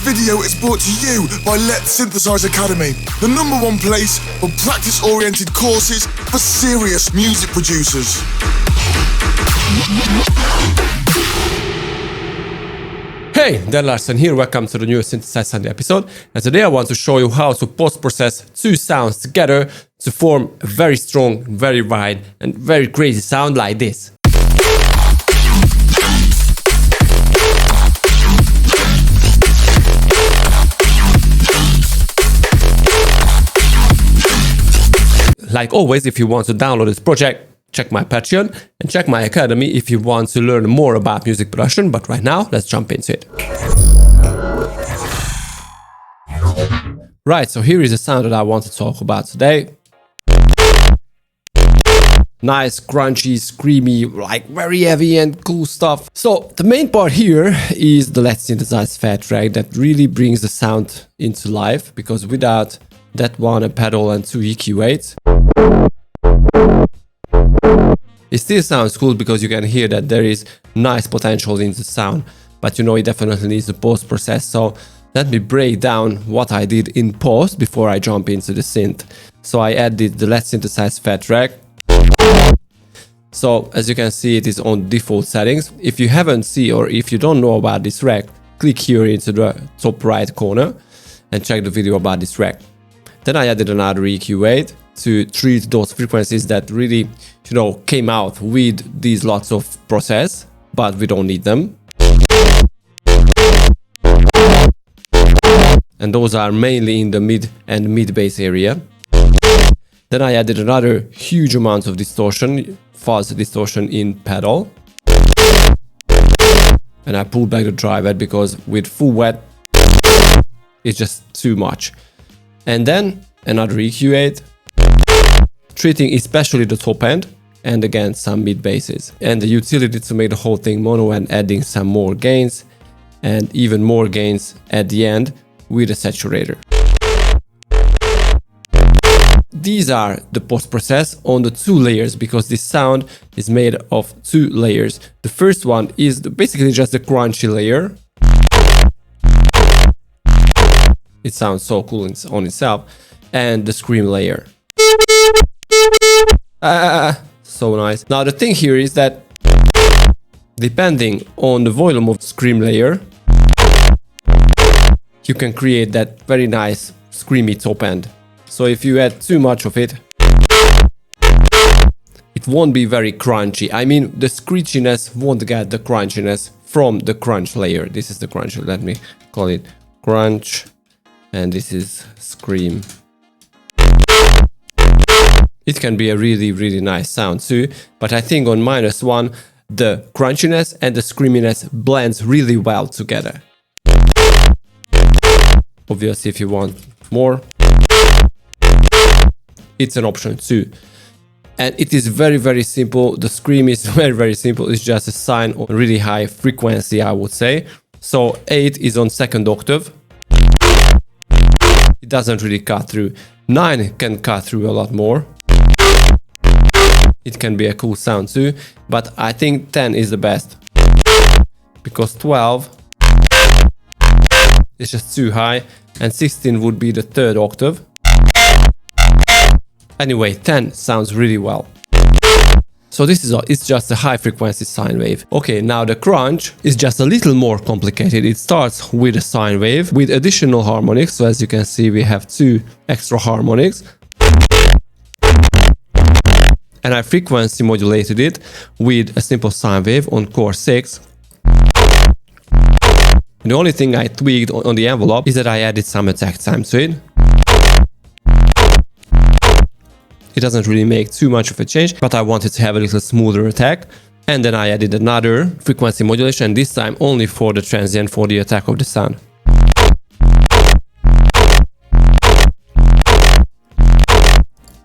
video is brought to you by Letsynthesize Academy, the #1 place for practice-oriented courses for serious music producers. Hey, Dan Larsen here, welcome to the new Synthesize Sunday episode, and today I want to show you how to post-process two sounds together to form a very strong, very wide and very crazy sound like this. Like always, if you want to download this project, check my Patreon and check my Academy if you want to learn more about music production, but right now, let's jump into it. Right, so here is the sound that I want to talk about today. Nice, crunchy, screamy, like very heavy and cool stuff. So the main part here is the Letsynthesize Fat track that really brings the sound into life, because without that one, a pedal and 2 EQ8, it still sounds cool because you can hear that there is nice potential in the sound, but you know it definitely needs a post-process. So let me break down what I did in post before I jump into the synth. So I added the Letsynthesize Fat track. So as you can see, it is on default settings. If you haven't seen or if you don't know about this rack, click here into the top right corner and check the video about this rack. Then I added another EQ8 to treat those frequencies that really, you know, came out with these lots of process, but we don't need them. And those are mainly in the mid and mid-bass area. Then I added another huge amount of distortion, fuzz distortion in pedal. And I pulled back the driver because with full wet, it's just too much. And then another EQ8, treating especially the top end and again some mid basses. And the utility to make the whole thing mono and adding some more gains and even more gains at the end with a saturator. These are the post-process on the 2 layers because this sound is made of 2 layers. The first one is basically just the crunchy layer. It sounds so cool on itself. And the scream layer. So nice. Now the thing here is that depending on the volume of the scream layer, you can create that very nice screamy top end. So if you add too much of it, it won't be very crunchy. I mean, the screechiness won't get the crunchiness from the crunch layer. This is the crunch. Let me call it crunch. And this is scream. It can be a really, really nice sound too, but I think on -1, the crunchiness and the screaminess blends really well together. Obviously, if you want more, it's an option too. And it is very, very simple. The scream is very, very simple. It's just a sign of really high frequency, I would say. So 8 is on 2nd octave. It doesn't really cut through. 9 can cut through a lot more. It can be a cool sound too, but I think 10 is the best. Because 12 is just too high, and 16 would be the 3rd octave. Anyway, 10 sounds really well. So it's just a high frequency sine wave. Okay, now the crunch is just a little more complicated. It starts with a sine wave with additional harmonics. So as you can see, we have 2 extra harmonics. And I frequency modulated it with a simple sine wave on core 6. And the only thing I tweaked on the envelope is that I added some attack time to it. It doesn't really make too much of a change, but I wanted to have a little smoother attack. And then I added another frequency modulation, this time only for the transient, for the attack of the sound.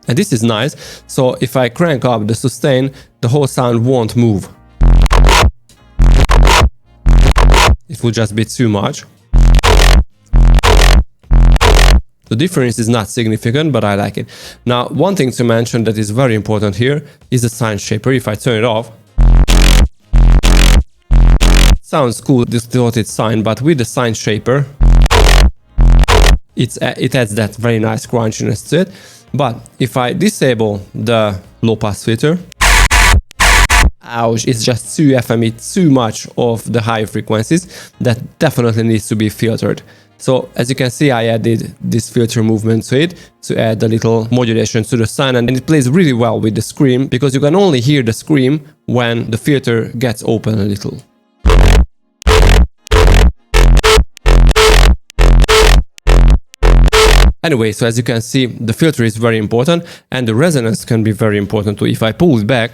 And this is nice, so if I crank up the sustain, the whole sound won't move. It will just be too much. The difference is not significant, but I like it. Now, one thing to mention that is very important here is the sign shaper. If I turn it off, sounds cool, distorted sine, but with the sine shaper, it adds that very nice crunchiness to it. But if I disable the low pass filter, ouch, it's just too FME, too much of the higher frequencies that definitely needs to be filtered. So as you can see, I added this filter movement to it to add a little modulation to the sound, and it plays really well with the scream because you can only hear the scream when the filter gets open a little. Anyway, so as you can see, the filter is very important and the resonance can be very important too. If I pull it back,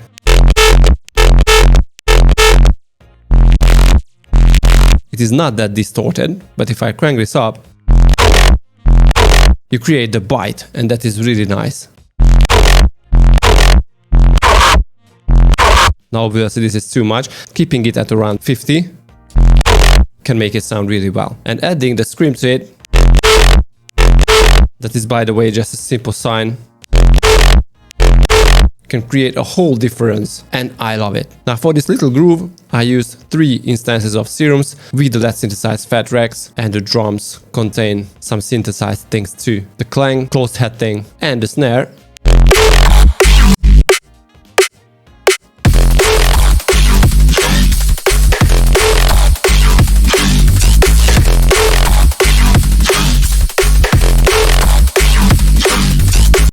it is not that distorted, but if I crank this up, you create the bite, and that is really nice. Now obviously this is too much. Keeping it at around 50 can make it sound really well. And adding the scream to it, that is by the way just a simple sine, can create a whole difference, and I love it. Now for this little groove, I used 3 instances of serums with the Letsynthesize fat tracks, and the drums contain some synthesized things too. The clang, closed head thing, and the snare.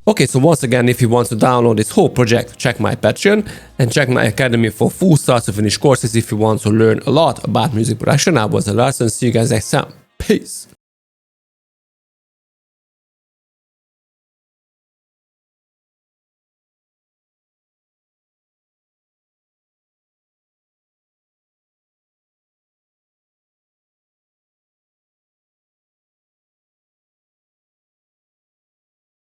Okay, so once again, if you want to download this whole project, check my Patreon and check my academy for full start to finish courses if you want to learn a lot about music production. I was Lars, and see you guys next time. Peace!